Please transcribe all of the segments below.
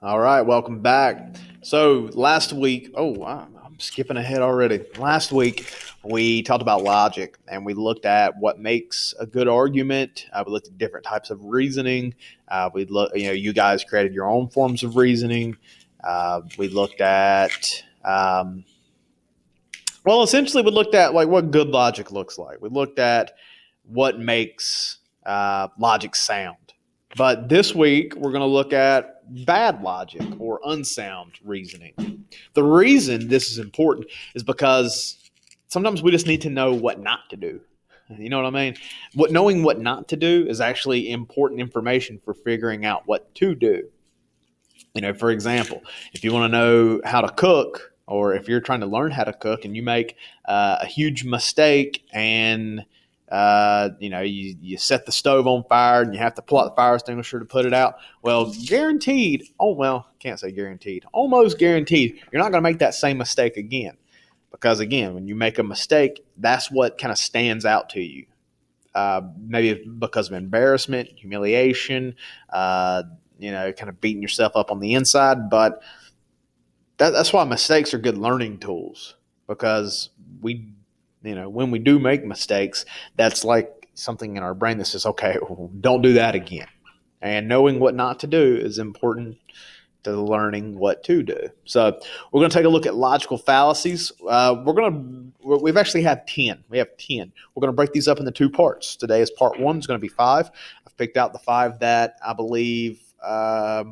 All right, welcome back. So last week, I'm skipping ahead already. Last week, we talked about logic and we looked at what makes a good argument. We looked at different types of reasoning. You guys created your own forms of reasoning. We looked at, essentially, we looked at like what good logic looks like. We looked at what makes logic sound. But this week, we're going to look at bad logic or unsound reasoning. The reason this is important is because sometimes we just need to know what not to do. You know what I mean? Knowing what not to do is actually important information for figuring out what to do. For example, if you want to know how to cook, or if you're trying to learn how to cook and you make a huge mistake and you set the stove on fire and you have to pull out the fire extinguisher to put it out. Well, guaranteed. Oh, well, can't say guaranteed. Almost guaranteed. You're not going to make that same mistake again, because again, when you make a mistake, that's what kind of stands out to you. Maybe because of embarrassment, humiliation, kind of beating yourself up on the inside. But that's why mistakes are good learning tools, because when we do make mistakes, that's like something in our brain that says, okay, don't do that again. And knowing what not to do is important to learning what to do. So we're going to take a look at logical fallacies. We've actually had 10. We have 10. We're going to break these up into two parts. Today is part one. It's going to be 5. I've picked out the 5 that I believe are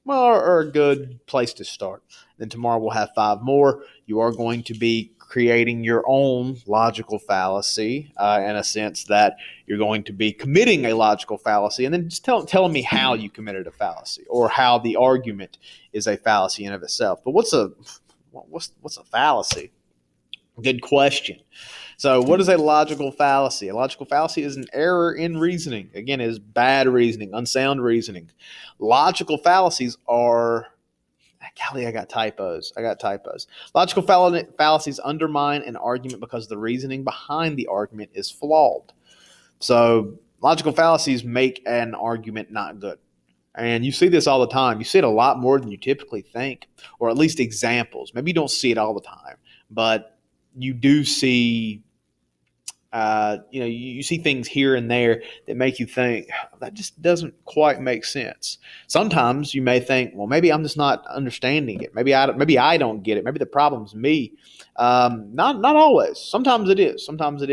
a good place to start. Then tomorrow we'll have 5 more. You are going to be creating your own logical fallacy, in a sense that you're going to be committing a logical fallacy, and then just telling me how you committed a fallacy or how the argument is a fallacy in and of itself. But what's a fallacy? Good question. So what is a logical fallacy? A logical fallacy is an error in reasoning. Again, it is bad reasoning, unsound reasoning. Logical fallacies are... Golly, I got typos. Logical fallacies undermine an argument because the reasoning behind the argument is flawed. So logical fallacies make an argument not good. And you see this all the time. You see it a lot more than you typically think, or at least examples. Maybe you don't see it all the time, but you do see you see things here and there that make you think that just doesn't quite make sense. Sometimes you may think, well, maybe I'm just not understanding it. Maybe I don't get it. Maybe the problem's me. Not always. Sometimes it is. Sometimes we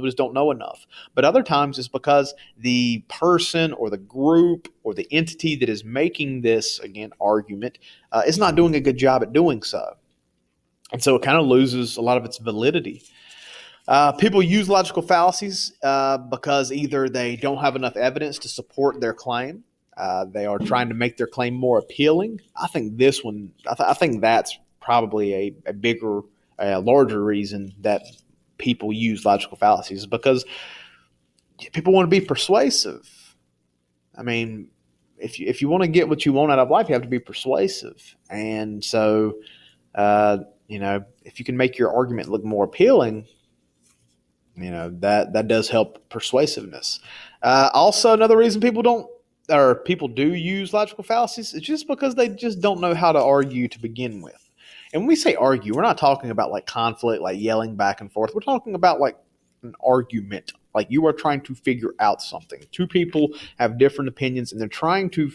just don't know enough. But other times it's because the person or the group or the entity that is making this argument is not doing a good job at doing so, and so it kind of loses a lot of its validity. People use logical fallacies because either they don't have enough evidence to support their claim, they are trying to make their claim more appealing. I think this one, I think that's probably a larger reason that people use logical fallacies, because people want to be persuasive. I mean, if you want to get what you want out of life, you have to be persuasive, and so if you can make your argument look more appealing, that does help persuasiveness. Also, another reason people do use logical fallacies is just because they just don't know how to argue to begin with. And when we say argue, we're not talking about like conflict, like yelling back and forth. We're talking about like an argument, like you are trying to figure out something. Two people have different opinions, and they're trying to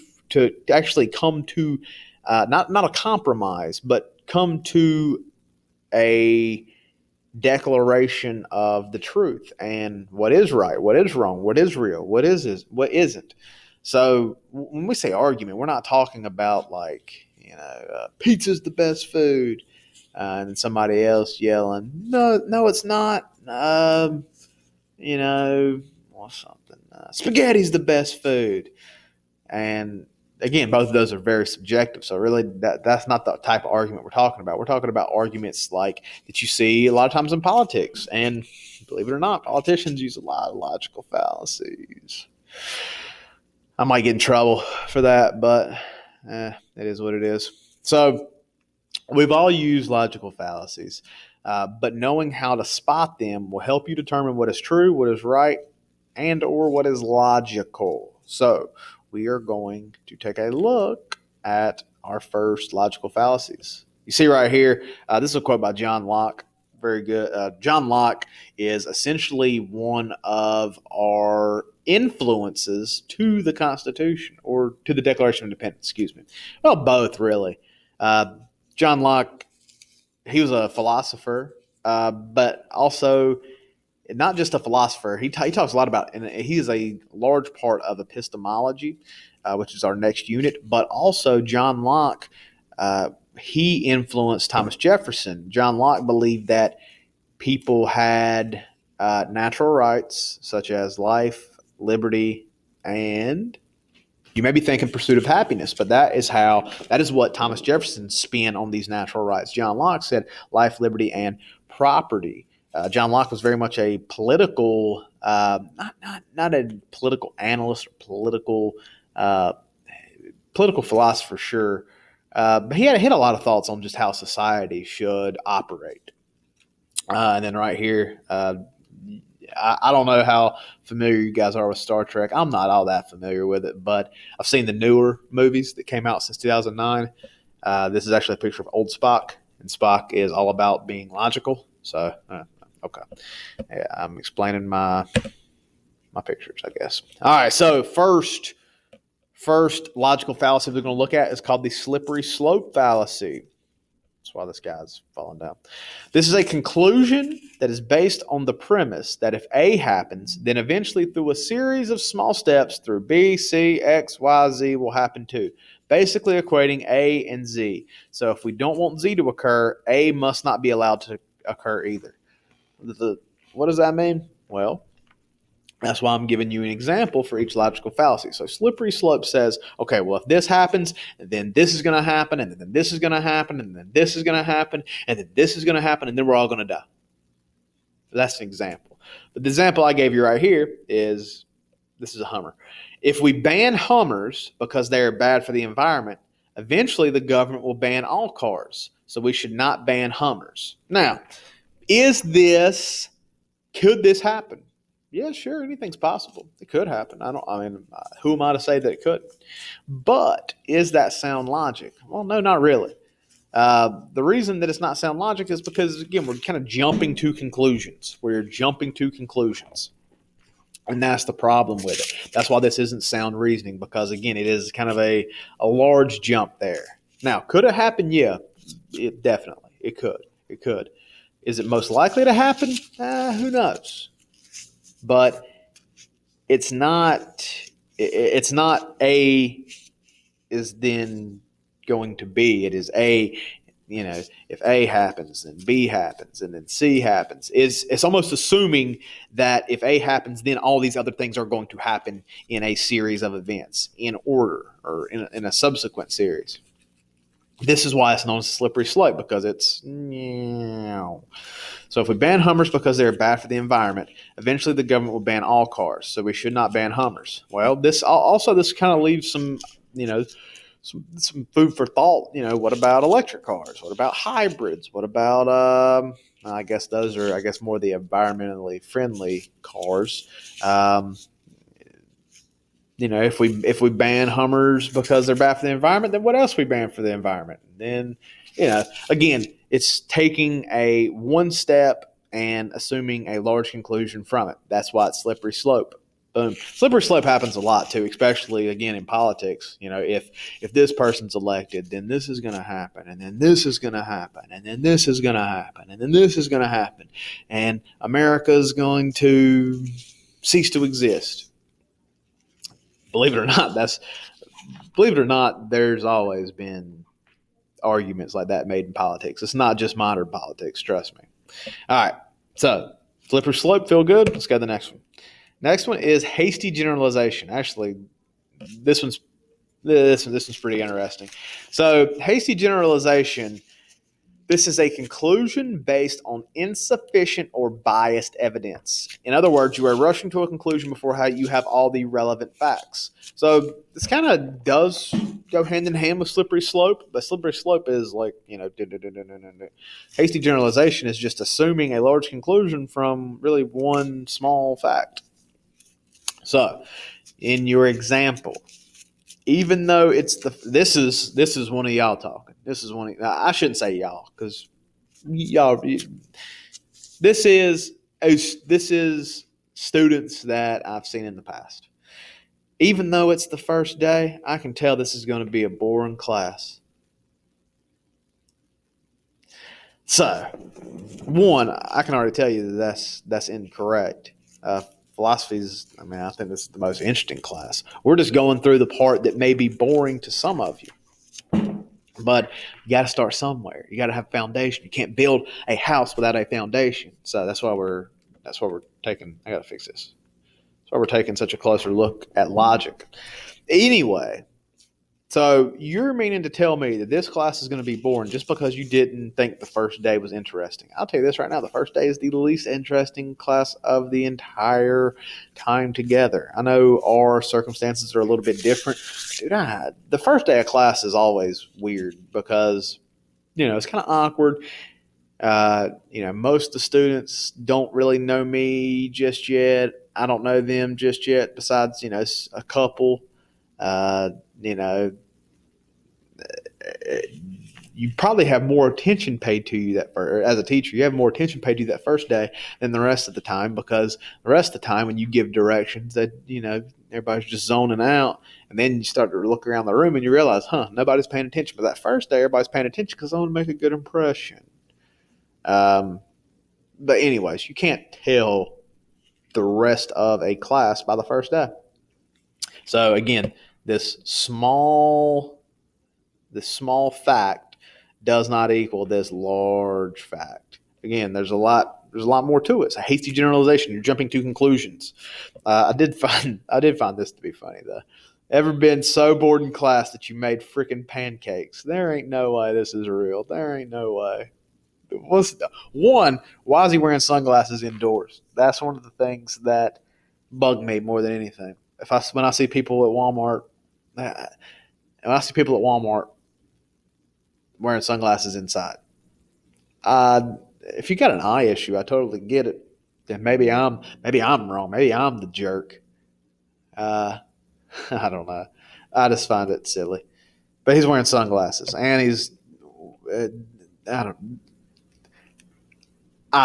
actually come to not a compromise, but come to a declaration of the truth and what is right, what is wrong, what is real, what isn't. So when we say argument, we're not talking about like pizza's the best food, and then somebody else yelling, no, it's not. Spaghetti's the best food, and again, both of those are very subjective. So really, that's not the type of argument we're talking about. We're talking about arguments like that you see a lot of times in politics. And believe it or not, politicians use a lot of logical fallacies. I might get in trouble for that, but it is what it is. So we've all used logical fallacies, but knowing how to spot them will help you determine what is true, what is right, and or what is logical. So we are going to take a look at our first logical fallacies. You see right here, this is a quote by John Locke. Very good. John Locke is essentially one of our influences to the Constitution, or to the Declaration of Independence, excuse me. Well, both, really. John Locke, he was a philosopher, but also not just a philosopher. He talks a lot about, and he is a large part of epistemology, which is our next unit. But also, John Locke, he influenced Thomas Jefferson. John Locke believed that people had natural rights such as life, liberty, and you may be thinking pursuit of happiness, but that is what Thomas Jefferson spin on these natural rights. John Locke said life, liberty, and property. John Locke was very much a political, not a political analyst or political philosopher, sure, but he had a lot of thoughts on just how society should operate. And then right here, I don't know how familiar you guys are with Star Trek. I'm not all that familiar with it, but I've seen the newer movies that came out since 2009. This is actually a picture of old Spock, and Spock is all about being logical. So, okay. Yeah, I'm explaining my pictures, I guess. All right, so first logical fallacy we're going to look at is called the slippery slope fallacy. That's why this guy's falling down. This is a conclusion that is based on the premise that if A happens, then eventually through a series of small steps through B, C, X, Y, Z will happen too. Basically equating A and Z. So if we don't want Z to occur, A must not be allowed to occur either. What does that mean? Well, that's why I'm giving you an example for each logical fallacy. So slippery slope says, okay, well, if this happens, then this is going to happen, and then this is going to happen, and then this is going to happen, and then this is going to happen, and then we're all going to die. That's an example. But the example I gave you right here is, this is a Hummer. If we ban Hummers because they are bad for the environment, eventually the government will ban all cars. So we should not ban Hummers. Now, could this happen? Yeah, sure, anything's possible. It could happen. Who am I to say that it couldn't? But is that sound logic? Well, no, not really. The reason that it's not sound logic is because, again, we're kind of jumping to conclusions. We're jumping to conclusions. And that's the problem with it. That's why this isn't sound reasoning, because, again, it is kind of a large jump there. Now, could it happen? Yeah, definitely. It could. It could. Is it most likely to happen? Who knows? But it's not A is then going to B. It is A, if A happens, then B happens, and then C happens. It's almost assuming that if A happens, then all these other things are going to happen in a series of events, in order, or in a subsequent series. This is why it's known as a slippery slope, because it's so if we ban Hummers because they're bad for the environment, eventually the government will ban all cars. So we should not ban Hummers. Well, this kind of leaves some some food for thought. What about electric cars? What about hybrids? What about I guess those are more the environmentally friendly cars. If we ban Hummers because they're bad for the environment, then what else we ban for the environment? Then, again, it's taking a one step and assuming a large conclusion from it. That's why it's slippery slope. Boom. Slippery slope happens a lot too, especially, again, in politics. If this person's elected, then this is going to happen, and then this is going to happen, and then this is going to happen, and then this is going to happen, and America's going to cease to exist. Believe it or not, there's always been arguments like that made in politics. It's not just modern politics, trust me. All right, so slippery slope, feel good? Let's go to the next one. Next one is hasty generalization. Actually, this one's pretty interesting. So hasty generalization, this is a conclusion based on insufficient or biased evidence. In other words, you are rushing to a conclusion before you have all the relevant facts. So this kind of does go hand in hand with slippery slope, but slippery slope is like, hasty generalization is just assuming a large conclusion from really one small fact. So in your example, even though it's this is one of y'all talking. This is one of, I shouldn't say y'all because y'all this is this is students that I've seen in the past. Even though it's the first day, I can tell this is going to be a boring class. So, one, I can already tell you that that's incorrect. Philosophies, I mean, I think this is the most interesting class. We're just going through the part that may be boring to some of you. But you got to start somewhere. You got to have a foundation. You can't build a house without a foundation. So that's why we're taking. I got to fix this. That's why we're taking such a closer look at logic. Anyway, so you're meaning to tell me that this class is going to be boring just because you didn't think the first day was interesting? I'll tell you this right now: the first day is the least interesting class of the entire time together. I know our circumstances are a little bit different, dude. The first day of class is always weird because it's kind of awkward. Most of the students don't really know me just yet. I don't know them just yet. Besides, a couple. Uh, you know, you probably have more attention paid to you as a teacher, you have more attention paid to you that first day than the rest of the time, because the rest of the time when you give directions that, everybody's just zoning out, and then you start to look around the room and you realize, nobody's paying attention. But that first day, everybody's paying attention because I want to make a good impression. But anyways, you can't tell the rest of a class by the first day. So again, this small fact does not equal this large fact. Again, there's a lot more to it. It's a hasty generalization. You're jumping to conclusions. I did find this to be funny though. Ever been so bored in class that you made freaking pancakes? There ain't no way this is real. There ain't no way. One, why is he wearing sunglasses indoors? That's one of the things that bug me more than anything. When I see people at Walmart, wearing sunglasses inside. If you got an eye issue, I totally get it. Then maybe I'm wrong. Maybe I'm the jerk. I don't know. I just find it silly. But he's wearing sunglasses, and he's I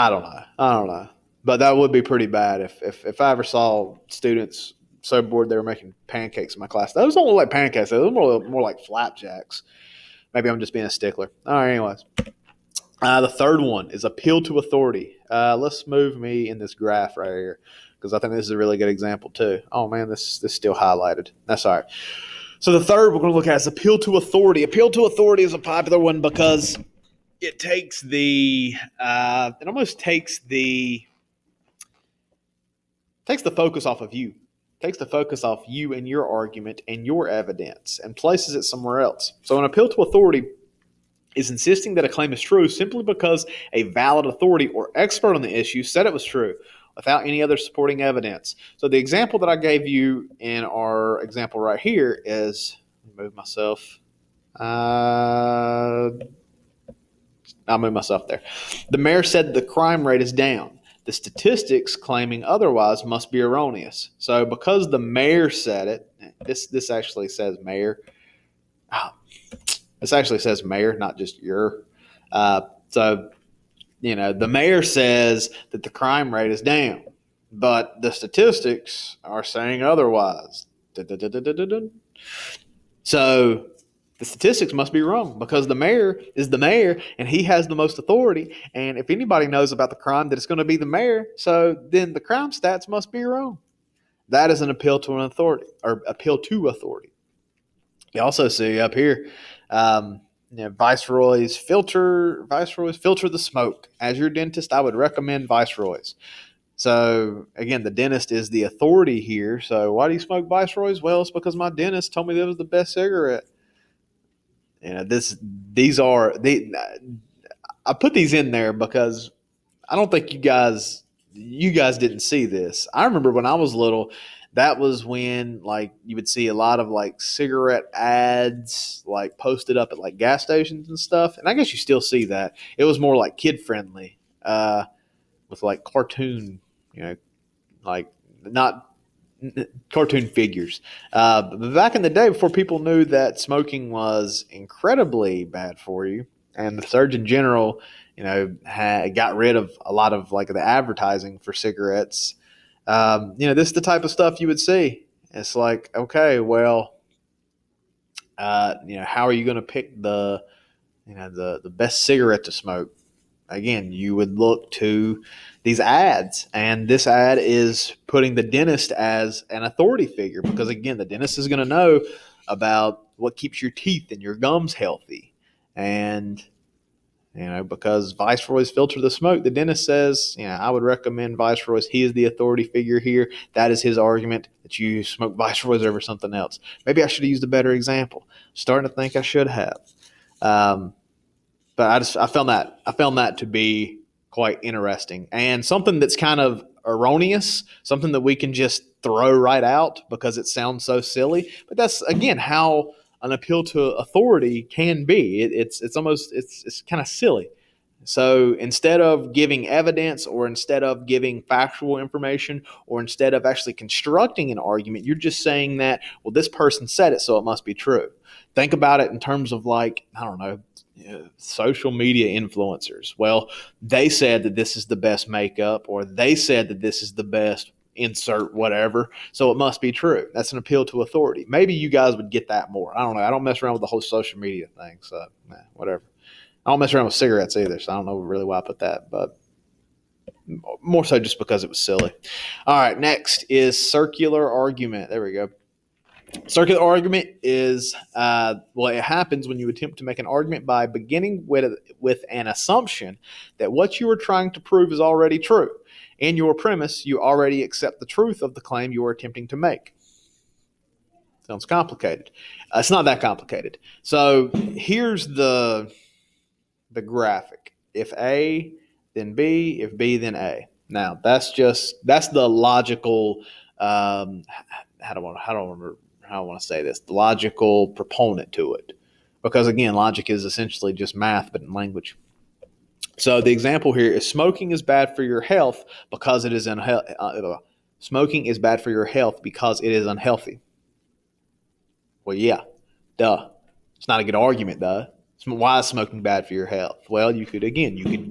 don't know. But that would be pretty bad if I ever saw students so bored they were making pancakes in my class. Those don't look like pancakes. Those are more like flapjacks. Maybe I'm just being a stickler. All right, anyways. The third one is appeal to authority. Let's move me in this graph right here, because I think this is a really good example too. Oh man, this is still highlighted. That's all right. So the third we're going to look at is appeal to authority. Appeal to authority is a popular one because it takes the focus off of you. Takes the focus off you and your argument and your evidence and places it somewhere else. So an appeal to authority is insisting that a claim is true simply because a valid authority or expert on the issue said it was true without any other supporting evidence. So the example that I gave you in our example right here is, let me move myself. I'll move myself there. The mayor said the crime rate is down. The statistics claiming otherwise must be erroneous. So because the mayor said it, this actually says mayor. This actually says mayor, not just your. So, the mayor says that the crime rate is down, but the statistics are saying otherwise. So the statistics must be wrong because the mayor is the mayor and he has the most authority. And if anybody knows about the crime, that it's going to be the mayor. So then the crime stats must be wrong. That is an appeal to an authority, or appeal to authority. You also see up here, Viceroys filter the smoke. As your dentist, I would recommend Viceroys. So again, the dentist is the authority here. So why do you smoke Viceroys? Well, it's because my dentist told me that was the best cigarette. I put these in there because I don't think you guys didn't see this. I remember when I was little, that was when you would see a lot of cigarette ads posted up at gas stations and stuff. And I guess you still see that. It was more kid friendly, with cartoon, not cartoon figures. But back in the day, before people knew that smoking was incredibly bad for you, and the Surgeon General, got rid of a lot of like the advertising for cigarettes. This is the type of stuff you would see. It's like, okay, well, how are you going to pick the best cigarette to smoke? Again, you would look to these ads, and this ad is putting the dentist as an authority figure because, again, the dentist is going to know about what keeps your teeth and your gums healthy. And, because Viceroy's filter the smoke, the dentist says, I would recommend Viceroy's. He is the authority figure here. That is his argument that you smoke Viceroy's over something else. Maybe I should have used a better example. Starting to think I should have. But I found that to be quite interesting and something that's kind of erroneous, something that we can just throw right out because it sounds so silly. But that's again how an appeal to authority can be. It's kind of silly. So instead of giving evidence or instead of giving factual information or instead of actually constructing an argument, you're just saying that, well, this person said it, so it must be true. Think about it in terms of like, I don't know, social media influencers. Well, they said that this is the best makeup or they said that this is the best insert whatever, so it must be true. That's an appeal to authority. Maybe you guys would get that more. I don't know. I don't mess around with the whole social media thing, so whatever. I don't mess around with cigarettes either, so I don't know really why I put that, but more so just because it was silly. All right, next is circular argument. There we go. Circular argument is, it happens when you attempt to make an argument by beginning with an assumption that what you are trying to prove is already true. In your premise, you already accept the truth of the claim you are attempting to make. Sounds complicated. It's not that complicated. So here's the graphic. If A, then B. If B, then A. Now that's the logical. How do I want to say this? The logical proponent to it, because again, logic is essentially just math, but in language. So the example here is smoking is bad for your health because it is smoking is bad for your health because it is unhealthy. Well, yeah, duh. It's not a good argument, duh. Why is smoking bad for your health? Well, you could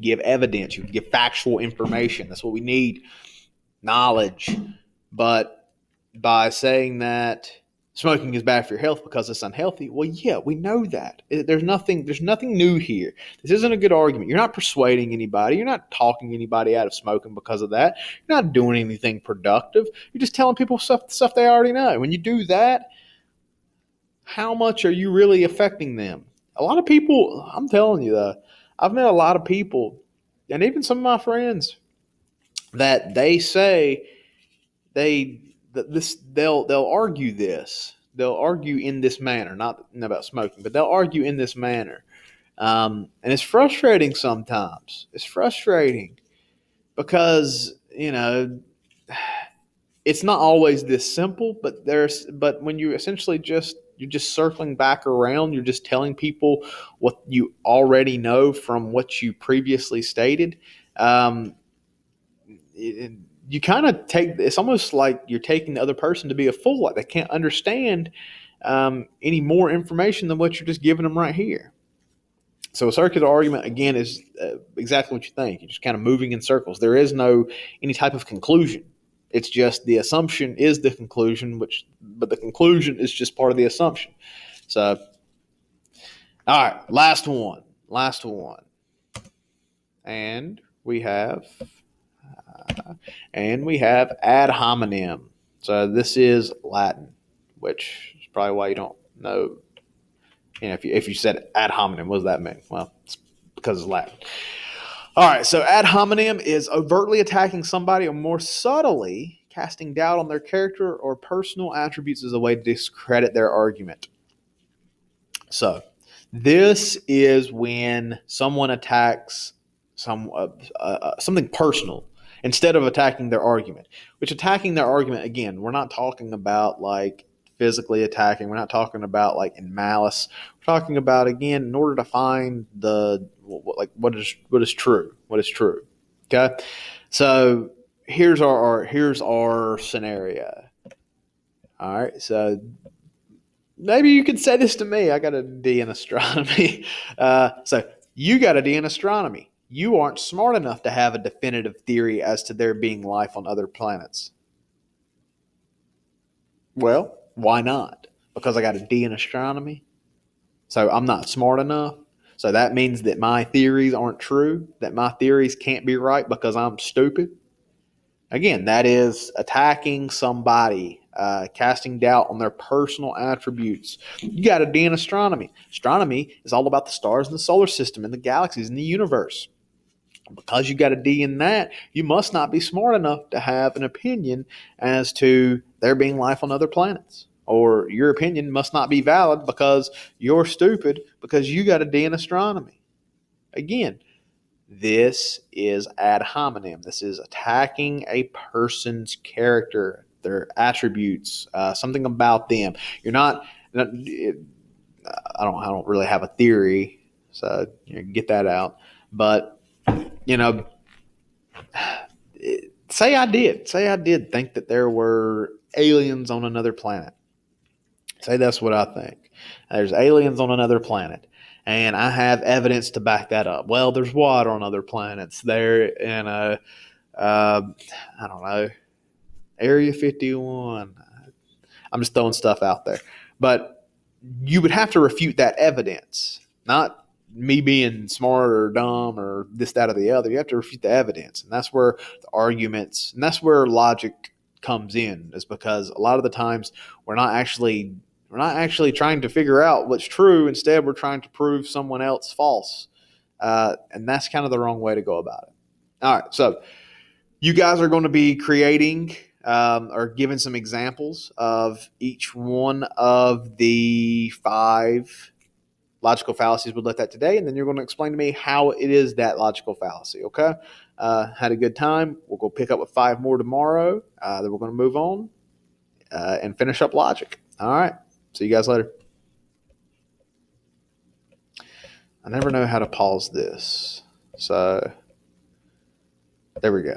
give evidence, you could give factual information. That's what we need, knowledge. But by saying that smoking is bad for your health because it's unhealthy, well, yeah, we know that. There's nothing new here. This isn't a good argument. You're not persuading anybody. You're not talking anybody out of smoking because of that. You're not doing anything productive. You're just telling people stuff they already know. When you do that, how much are you really affecting them? A lot of people, I'm telling you, I've met a lot of people, and even some of my friends, that they say they'll argue this. They'll argue in this manner, not about smoking, but they'll argue in this manner. And it's frustrating sometimes. It's frustrating because, it's not always this simple, but when you essentially you're just circling back around, you're just telling people what you already know from what you previously stated. You kind of it's almost like you're taking the other person to be a fool, like they can't understand any more information than what you're just giving them right here. So a circular argument, again, is exactly what you think. You're just kind of moving in circles. There is any type of conclusion. It's just the assumption is the conclusion, but the conclusion is just part of the assumption. So, all right, last one. And we have ad hominem. So this is Latin, which is probably why you don't know. If you said ad hominem, what does that mean? Well, it's because it's Latin. All right, so ad hominem is overtly attacking somebody or more subtly casting doubt on their character or personal attributes as a way to discredit their argument. So this is when someone attacks something personal instead of attacking their argument. Which attacking their argument, again, we're not talking about like physically attacking. We're not talking about like in malice. We're talking about, again, in order to find what is true. Okay, so here's our scenario. All right, so maybe you could say this to me. I got a D in astronomy. So you got a D in astronomy. You aren't smart enough to have a definitive theory as to there being life on other planets. Well, why not? Because I got a D in astronomy. So I'm not smart enough. So that means that my theories aren't true, that my theories can't be right because I'm stupid. Again, that is attacking somebody, casting doubt on their personal attributes. You got a D in astronomy. Astronomy is all about the stars in the solar system and the galaxies and the universe. Because you got a D in that, you must not be smart enough to have an opinion as to there being life on other planets. Or your opinion must not be valid because you're stupid because you got a D in astronomy. Again, this is ad hominem. This is attacking a person's character, their attributes, something about them. You're not. I don't really have a theory, so get that out. But you know, say I did. Say I did think that there were aliens on another planet. Say that's what I think. There's aliens on another planet. And I have evidence to back that up. Well, there's water on other planets. There in I don't know, Area 51. I'm just throwing stuff out there. But you would have to refute that evidence, not me being smart or dumb or this, that, or the other. You have to refute the evidence. And that's where the arguments, and that's where logic comes in, is because a lot of the times we're not actually trying to figure out what's true. Instead, we're trying to prove someone else false. And that's kind of the wrong way to go about it. All right. So you guys are going to be creating or giving some examples of each one of the 5 logical fallacies we looked at today, and then you're going to explain to me how it is that logical fallacy. Okay? Had a good time. We'll go pick up with 5 more tomorrow. Then we're going to move on and finish up logic. All right. See you guys later. I never know how to pause this. So there we go.